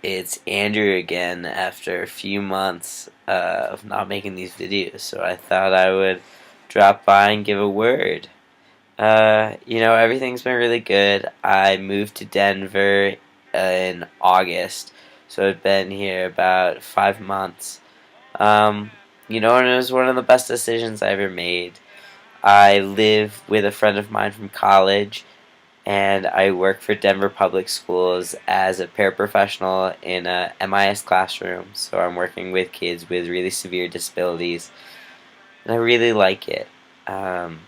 It's Andrew again after a few months of not making these videos, so I thought I would drop by and give a word. Everything's been really good. I moved to Denver in August, so I've been here about 5 months. And it was one of the best decisions I ever made. I live with a friend of mine from college, and I work for Denver Public Schools as a paraprofessional in a MIS classroom. So I'm working with kids with really severe disabilities, and I really like it. Um,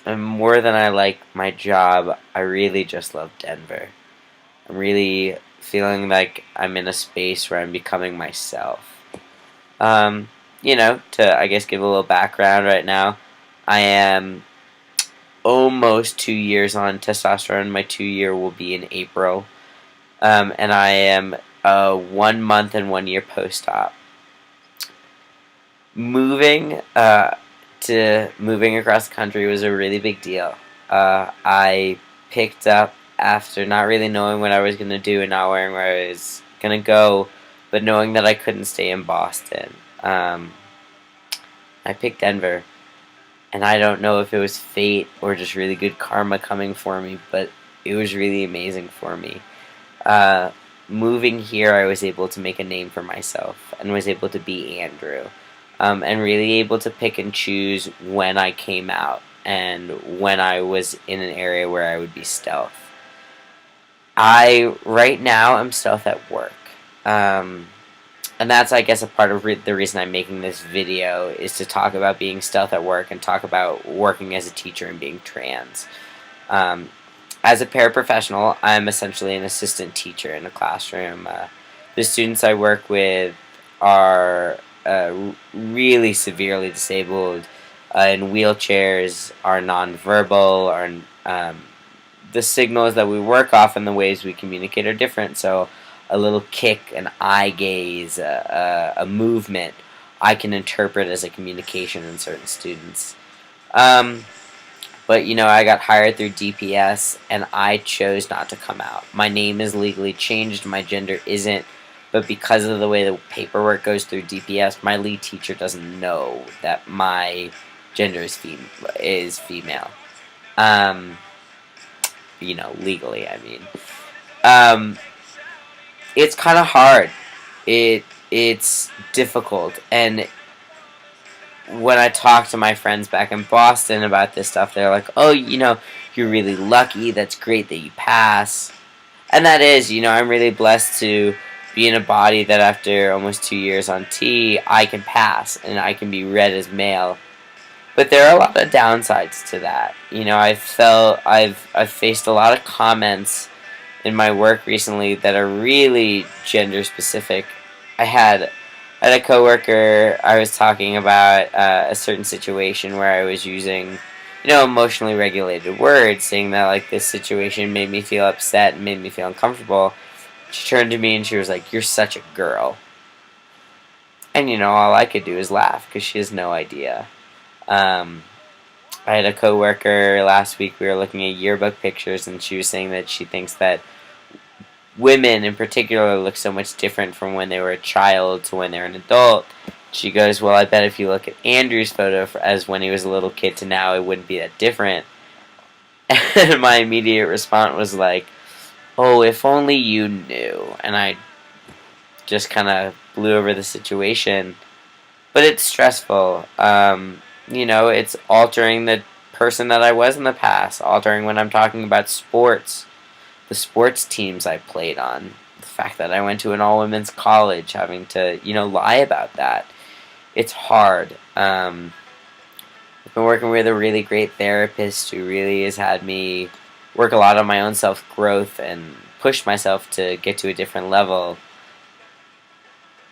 and more than I like my job, I really just love Denver. I'm really feeling like I'm in a space where I'm becoming myself. Um, to I guess give a little background right now, I am almost 2 years on testosterone. My 2 year will be in April. And I am 1 month and 1 year post op. Moving across the country was a really big deal. I picked up after not really knowing what I was gonna do and not knowing where I was gonna go, but knowing that I couldn't stay in Boston. I picked Denver, and I don't know if it was fate or just really good karma coming for me, but it was really amazing for me. Uh, Moving here, I was able to make a name for myself and was able to be Andrew, and really able to pick and choose when I came out and when I was in an area where I would be stealth. I right now am stealth at work. Um, and that's, I guess, a part of the reason I'm making this video is to talk about being stealth at work and talk about working as a teacher and being trans. Um, as a paraprofessional, I'm essentially an assistant teacher in a classroom. The students I work with are really severely disabled, in wheelchairs, are nonverbal, the signals that we work off and the ways we communicate are different. So a little kick, an eye gaze, a movement, I can interpret as a communication in certain students. Um, but I got hired through DPS, and I chose not to come out. My name is legally changed, my gender isn't, but because of the way the paperwork goes through DPS, my lead teacher doesn't know that my gender is female. Um, Legally, I mean. Um, it's kind of hard. It's difficult, and when I talk to my friends back in Boston about this stuff, they're like, "Oh, you're really lucky. That's great that you pass." And that is, I'm really blessed to be in a body that after almost 2 years on T, I can pass and I can be read as male. But there are a lot of downsides to that. I've faced a lot of comments in my work recently that are really gender specific. I had a coworker. I was talking about a certain situation where I was using, emotionally regulated words, saying that like this situation made me feel upset and made me feel uncomfortable. She turned to me and she was like, "You're such a girl." And all I could do is laugh because she has no idea. Um, I had a coworker last week. We were looking at yearbook pictures, and she was saying that she thinks that women in particular look so much different from when they were a child to when they're an adult. She goes, "Well, I bet if you look at Andrew's photo as when he was a little kid to now, it wouldn't be that different." And my immediate response was like, "Oh, if only you knew." And I just kind of blew over the situation. But it's stressful. It's altering the person that I was in the past, altering when I'm talking about sports, the sports teams I played on, the fact that I went to an all-women's college, having to, lie about that. It's hard. I've been working with a really great therapist who really has had me work a lot on my own self-growth and push myself to get to a different level.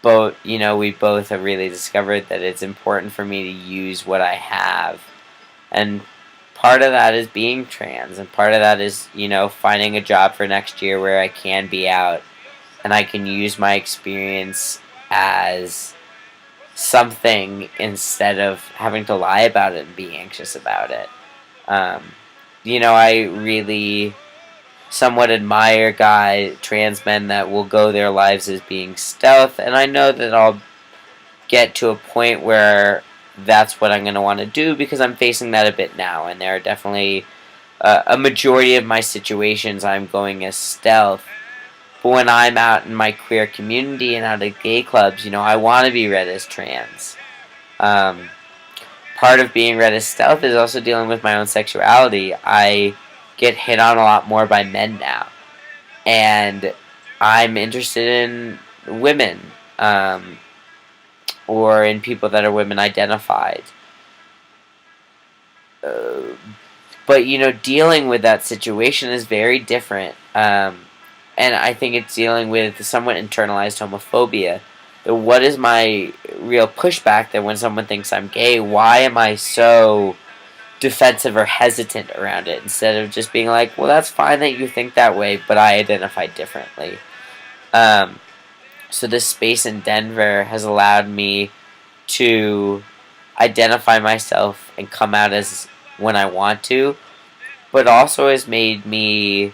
But, we both have really discovered that it's important for me to use what I have. And part of that is being trans, and part of that is, finding a job for next year where I can be out and I can use my experience as something instead of having to lie about it and be anxious about it. I really somewhat admire trans men that will go their lives as being stealth, and I know that I'll get to a point where that's what I'm going to want to do because I'm facing that a bit now, and there are definitely a majority of my situations I'm going as stealth. But when I'm out in my queer community and out at gay clubs, I want to be read as trans. Um, Part of being read as stealth is also dealing with my own sexuality. I get hit on a lot more by men now, and I'm interested in women, or in people that are women identified. Uh, but dealing with that situation is very different, and I think it's dealing with somewhat internalized homophobia. What is my real pushback that when someone thinks I'm gay, why am I so defensive or hesitant around it instead of just being like, well, that's fine that you think that way, but I identify differently. Um, so this space in Denver has allowed me to identify myself and come out as when I want to, but also has made me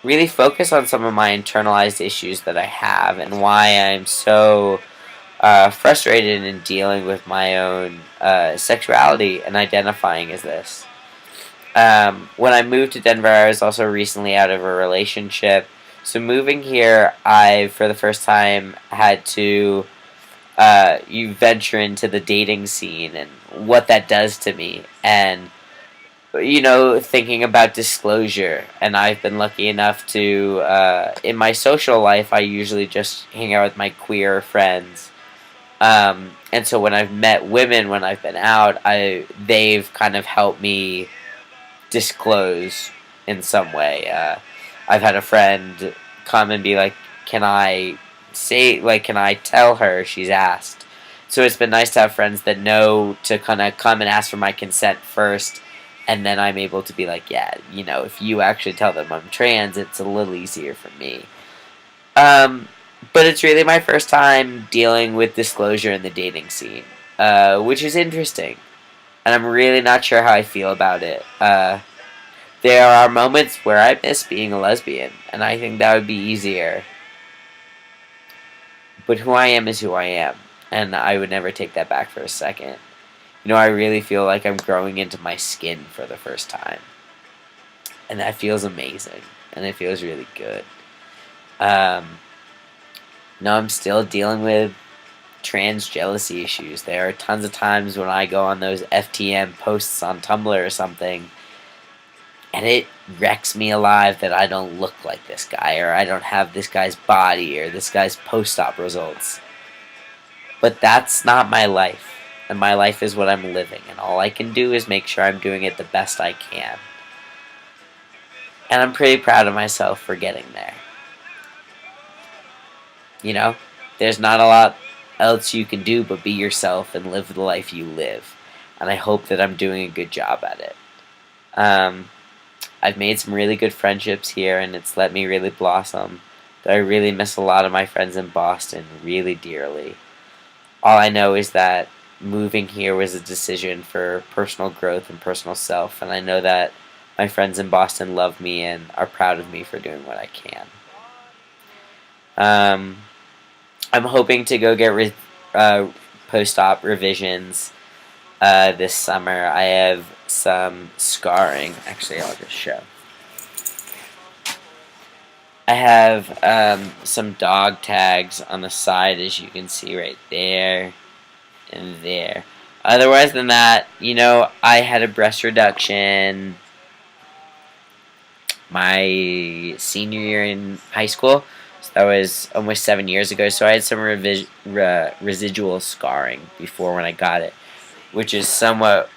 really focus on some of my internalized issues that I have and why I'm so frustrated in dealing with my own sexuality and identifying as this. When I moved to Denver, I was also recently out of a relationship. So moving here, I, for the first time, had to you venture into the dating scene and what that does to me. And, thinking about disclosure. And I've been lucky enough to, in my social life, I usually just hang out with my queer friends. And so when I've met women, when I've been out, they've kind of helped me disclose in some way. I've had a friend come and be like, can I tell her she's asked? So it's been nice to have friends that know to kind of come and ask for my consent first, and then I'm able to be like, yeah, if you actually tell them I'm trans, it's a little easier for me. Um, but it's really my first time dealing with disclosure in the dating scene, which is interesting, and I'm really not sure how I feel about it. There are moments where I miss being a lesbian, and I think that would be easier. But who I am is who I am, and I would never take that back for a second. I really feel like I'm growing into my skin for the first time, and that feels amazing, and it feels really good. Um, no, I'm still dealing with trans jealousy issues. There are tons of times when I go on those FTM posts on Tumblr or something, and it wrecks me alive that I don't look like this guy, or I don't have this guy's body, or this guy's post-op results. But that's not my life, and my life is what I'm living, and all I can do is make sure I'm doing it the best I can. And I'm pretty proud of myself for getting there. There's not a lot else you can do but be yourself and live the life you live. And I hope that I'm doing a good job at it. I've made some really good friendships here, and it's let me really blossom. But I really miss a lot of my friends in Boston really dearly. All I know is that moving here was a decision for personal growth and personal self, and I know that my friends in Boston love me and are proud of me for doing what I can. I'm hoping to go get post-op revisions this summer. I have some scarring. Actually, I'll just show. I have some dog tags on the side, as you can see right there and there. Otherwise than that, I had a breast reduction my senior year in high school. So that was almost 7 years ago. So I had some residual scarring before when I got it, which is somewhat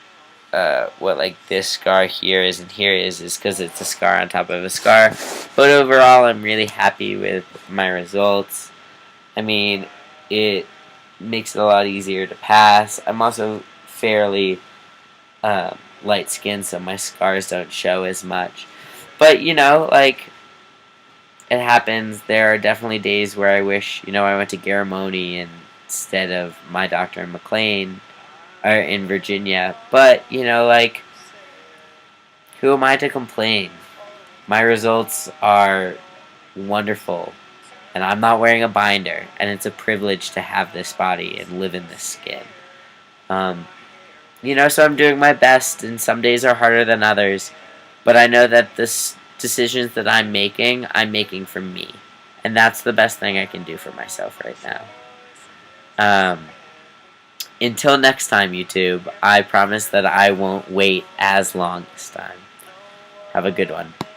what like this scar here is and here is because it's a scar on top of a scar. But overall, I'm really happy with my results. I mean, it makes it a lot easier to pass. I'm also fairly light skinned, so my scars don't show as much. But like, it happens. There are definitely days where I wish I went to Garamoni instead of my doctor in McLean or in Virginia. But like, who am I to complain? My results are wonderful, and I'm not wearing a binder, and it's a privilege to have this body and live in this skin. So I'm doing my best, and some days are harder than others, but I know that this decisions that I'm making for me, and that's the best thing I can do for myself right now. Until next time, YouTube, I promise that I won't wait as long this time. Have a good one.